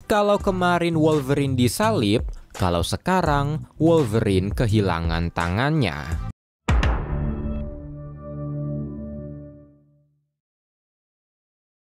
Kalau kemarin Wolverine disalib, kalau sekarang Wolverine kehilangan tangannya.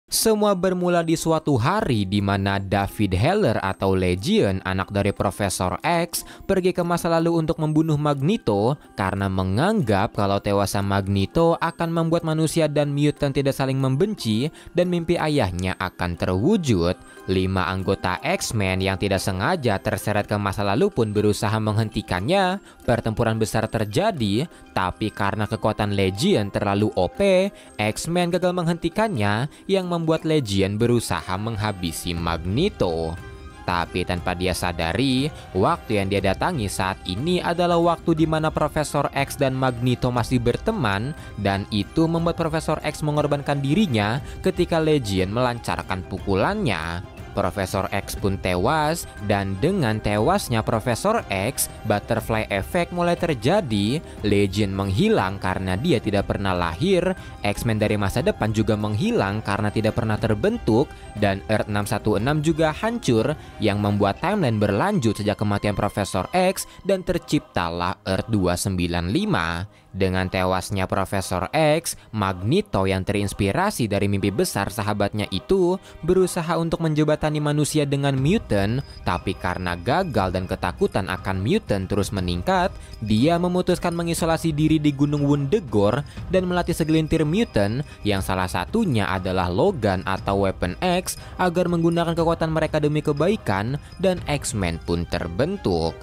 Semua bermula di suatu hari di mana David Haller atau Legion, anak dari Profesor X, pergi ke masa lalu untuk membunuh Magneto karena menganggap kalau tewasnya Magneto akan membuat manusia dan mutant tidak saling membenci dan mimpi ayahnya akan terwujud. 5 anggota X-Men yang tidak sengaja terseret ke masa lalu pun berusaha menghentikannya. Pertempuran besar terjadi, tapi karena kekuatan Legion terlalu OP, X-Men gagal menghentikannya yang membuat Legion berusaha menghabisi Magneto. Tapi tanpa dia sadari, waktu yang dia datangi saat ini adalah waktu di mana Profesor X dan Magneto masih berteman, dan itu membuat Profesor X mengorbankan dirinya ketika Legion melancarkan pukulannya. Profesor X pun tewas, dan dengan tewasnya Profesor X, butterfly effect mulai terjadi. Legion menghilang karena dia tidak pernah lahir, X-Men dari masa depan juga menghilang karena tidak pernah terbentuk, dan Earth 616 juga hancur yang membuat timeline berlanjut sejak kematian Profesor X dan terciptalah Earth 295. Dengan tewasnya Profesor X, Magneto yang terinspirasi dari mimpi besar sahabatnya itu berusaha untuk menjembatani manusia dengan mutant, tapi karena gagal dan ketakutan akan mutant terus meningkat, dia memutuskan mengisolasi diri di Gunung Wundagore dan melatih segelintir mutant yang salah satunya adalah Logan atau Weapon X agar menggunakan kekuatan mereka demi kebaikan, dan X-Men pun terbentuk.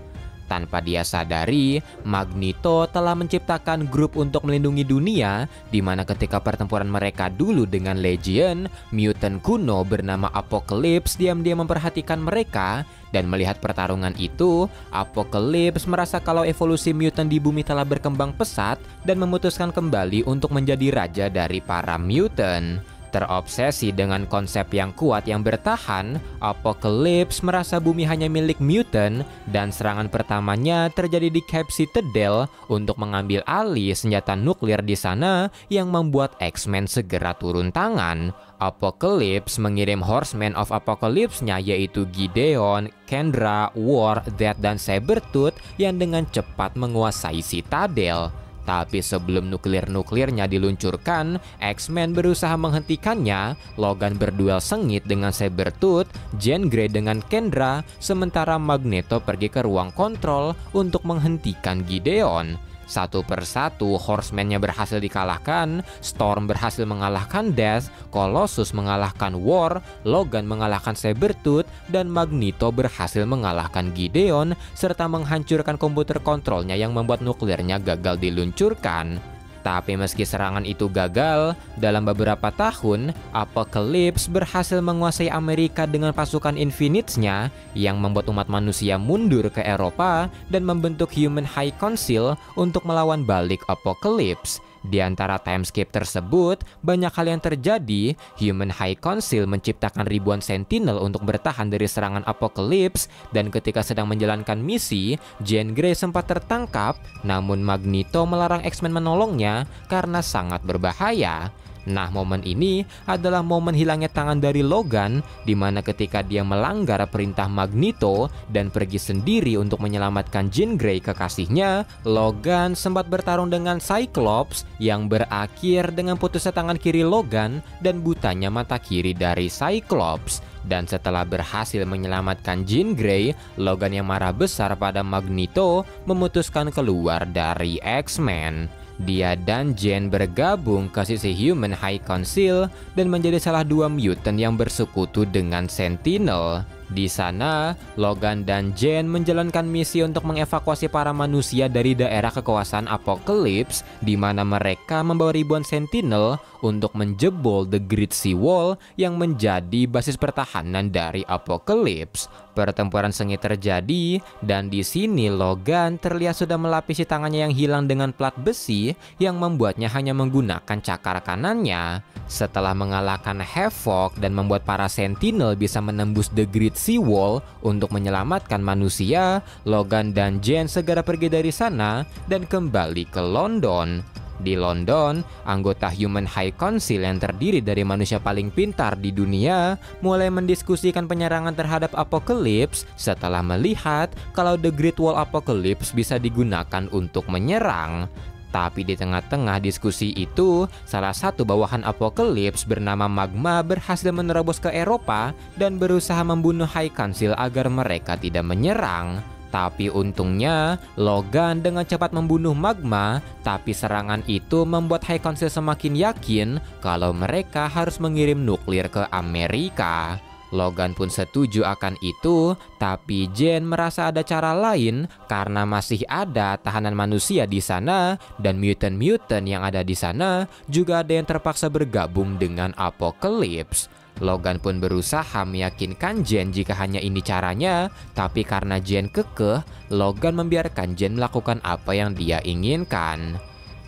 Tanpa dia sadari, Magneto telah menciptakan grup untuk melindungi dunia, di mana ketika pertempuran mereka dulu dengan Legion, mutant kuno bernama Apocalypse diam-diam memperhatikan mereka, dan melihat pertarungan itu, Apocalypse merasa kalau evolusi mutant di bumi telah berkembang pesat dan memutuskan kembali untuk menjadi raja dari para mutant. Terobsesi dengan konsep yang kuat yang bertahan, Apocalypse merasa bumi hanya milik mutant, dan serangan pertamanya terjadi di Cape Citadel untuk mengambil alih senjata nuklir di sana yang membuat X-Men segera turun tangan. Apocalypse mengirim Horseman of Apocalypse-nya yaitu Gideon, Kendra, War, Death, dan Sabretooth yang dengan cepat menguasai Citadel. Tapi sebelum nuklir-nuklirnya diluncurkan, X-Men berusaha menghentikannya. Logan berduel sengit dengan Sabretooth, Jean Grey dengan Kendra, sementara Magneto pergi ke ruang kontrol untuk menghentikan Gideon. Satu persatu Horseman-nya berhasil dikalahkan, Storm berhasil mengalahkan Death, Colossus mengalahkan War, Logan mengalahkan Sabretooth, dan Magneto berhasil mengalahkan Gideon serta menghancurkan komputer kontrolnya yang membuat nuklirnya gagal diluncurkan. Tapi meski serangan itu gagal, dalam beberapa tahun, Apocalypse berhasil menguasai Amerika dengan pasukan Infinites-nya yang membuat umat manusia mundur ke Eropa dan membentuk Human High Council untuk melawan balik Apocalypse. Di antara timeskip tersebut, banyak hal yang terjadi. Human High Council menciptakan ribuan Sentinel untuk bertahan dari serangan Apocalypse, dan ketika sedang menjalankan misi, Jean Grey sempat tertangkap, namun Magneto melarang X-Men menolongnya karena sangat berbahaya. Nah, momen ini adalah momen hilangnya tangan dari Logan, di mana ketika dia melanggar perintah Magneto dan pergi sendiri untuk menyelamatkan Jean Grey kekasihnya, Logan sempat bertarung dengan Cyclops yang berakhir dengan putusnya tangan kiri Logan dan butanya mata kiri dari Cyclops. Dan setelah berhasil menyelamatkan Jean Grey, Logan yang marah besar pada Magneto memutuskan keluar dari X-Men. Dia dan Jean bergabung ke sisi Human High Council dan menjadi salah dua mutant yang bersekutu dengan Sentinel. Di sana, Logan dan Jean menjalankan misi untuk mengevakuasi para manusia dari daerah kekuasaan Apocalypse, di mana mereka membawa ribuan Sentinel untuk menjebol The Great Sea Wall yang menjadi basis pertahanan dari Apocalypse. Pertempuran sengit terjadi, dan di sini Logan terlihat sudah melapisi tangannya yang hilang dengan plat besi yang membuatnya hanya menggunakan cakar kanannya. Setelah mengalahkan Havoc dan membuat para Sentinel bisa menembus The Great Sea Wall untuk menyelamatkan manusia, Logan dan Jean segera pergi dari sana dan kembali ke London. Di London, anggota Human High Council yang terdiri dari manusia paling pintar di dunia mulai mendiskusikan penyerangan terhadap Apocalypse setelah melihat kalau The Great Wall Apocalypse bisa digunakan untuk menyerang. Tapi di tengah-tengah diskusi itu, salah satu bawahan Apocalypse bernama Magma berhasil menerobos ke Eropa dan berusaha membunuh High Council agar mereka tidak menyerang. Tapi untungnya, Logan dengan cepat membunuh Magma, tapi serangan itu membuat High Council semakin yakin kalau mereka harus mengirim nuklir ke Amerika. Logan pun setuju akan itu, tapi Jane merasa ada cara lain karena masih ada tahanan manusia di sana dan mutant-mutant yang ada di sana juga ada yang terpaksa bergabung dengan Apocalypse. Logan pun berusaha meyakinkan Jane jika hanya ini caranya, tapi karena Jane kekeh, Logan membiarkan Jane melakukan apa yang dia inginkan.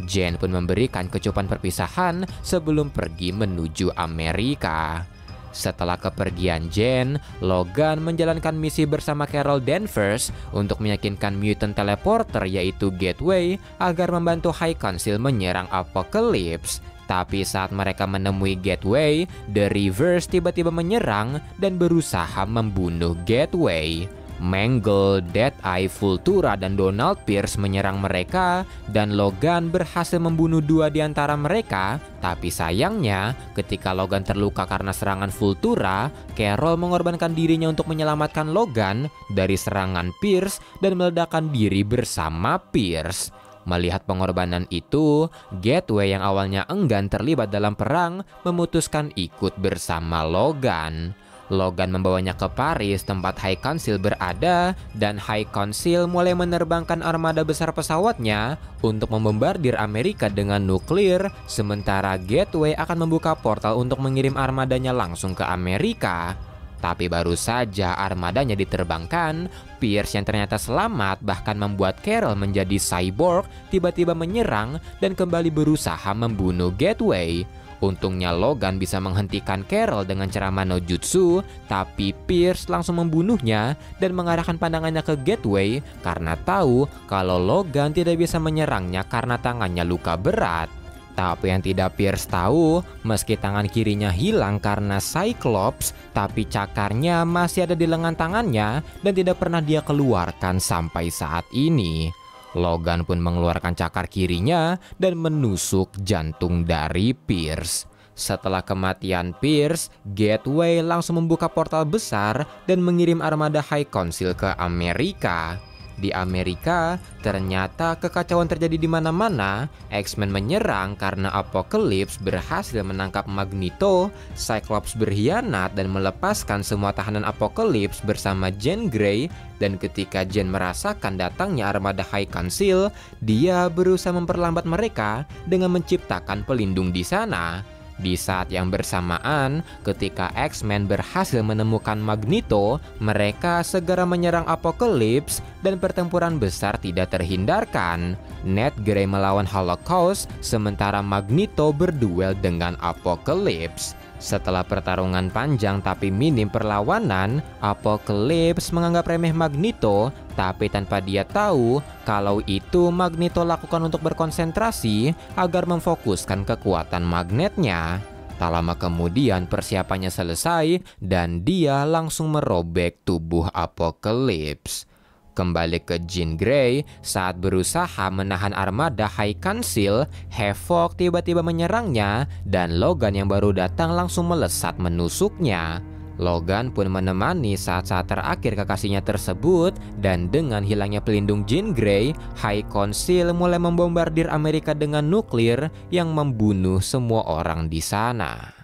Jane pun memberikan kecupan perpisahan sebelum pergi menuju Amerika. Setelah kepergian Jane, Logan menjalankan misi bersama Carol Danvers untuk meyakinkan mutant teleporter yaitu Gateway agar membantu High Council menyerang Apocalypse. Tapi saat mereka menemui Gateway, The Reavers tiba-tiba menyerang dan berusaha membunuh Gateway. Mangle, Deadeye, Vultura, dan Donald Pierce menyerang mereka dan Logan berhasil membunuh dua di antara mereka. Tapi sayangnya, ketika Logan terluka karena serangan Vultura, Carol mengorbankan dirinya untuk menyelamatkan Logan dari serangan Pierce dan meledakkan diri bersama Pierce. Melihat pengorbanan itu, Gateway yang awalnya enggan terlibat dalam perang memutuskan ikut bersama Logan. Logan membawanya ke Paris tempat High Council berada dan High Council mulai menerbangkan armada besar pesawatnya untuk membombardir Amerika dengan nuklir, sementara Gateway akan membuka portal untuk mengirim armadanya langsung ke Amerika. Tapi baru saja armadanya diterbangkan, Pierce yang ternyata selamat bahkan membuat Carol menjadi cyborg tiba-tiba menyerang dan kembali berusaha membunuh Gateway. Untungnya Logan bisa menghentikan Carol dengan cara Mano Jutsu, tapi Pierce langsung membunuhnya dan mengarahkan pandangannya ke Gateway karena tahu kalau Logan tidak bisa menyerangnya karena tangannya luka berat. Tapi yang tidak Pierce tahu, meski tangan kirinya hilang karena Cyclops, tapi cakarnya masih ada di lengan tangannya dan tidak pernah dia keluarkan sampai saat ini. Logan pun mengeluarkan cakar kirinya dan menusuk jantung dari Pierce. Setelah kematian Pierce, Gateway langsung membuka portal besar dan mengirim armada High Council ke Amerika. Di Amerika, ternyata kekacauan terjadi di mana-mana. X-Men menyerang karena Apocalypse berhasil menangkap Magneto, Cyclops berkhianat dan melepaskan semua tahanan Apocalypse bersama Jean Grey, dan ketika Jean merasakan datangnya armada High Council, dia berusaha memperlambat mereka dengan menciptakan pelindung di sana. Di saat yang bersamaan, ketika X-Men berhasil menemukan Magneto, mereka segera menyerang Apocalypse dan pertempuran besar tidak terhindarkan. Ned Grey melawan Holocaust, sementara Magneto berduel dengan Apocalypse. Setelah pertarungan panjang tapi minim perlawanan, Apocalypse menganggap remeh Magneto, tapi tanpa dia tahu kalau itu Magneto lakukan untuk berkonsentrasi agar memfokuskan kekuatan magnetnya. Tak lama kemudian persiapannya selesai dan dia langsung merobek tubuh Apocalypse. Kembali ke Jean Grey, saat berusaha menahan armada High Council, Havoc tiba-tiba menyerangnya dan Logan yang baru datang langsung melesat menusuknya. Logan pun menemani saat-saat terakhir kekasihnya tersebut dan dengan hilangnya pelindung Jean Grey, High Council mulai membombardir Amerika dengan nuklir yang membunuh semua orang di sana.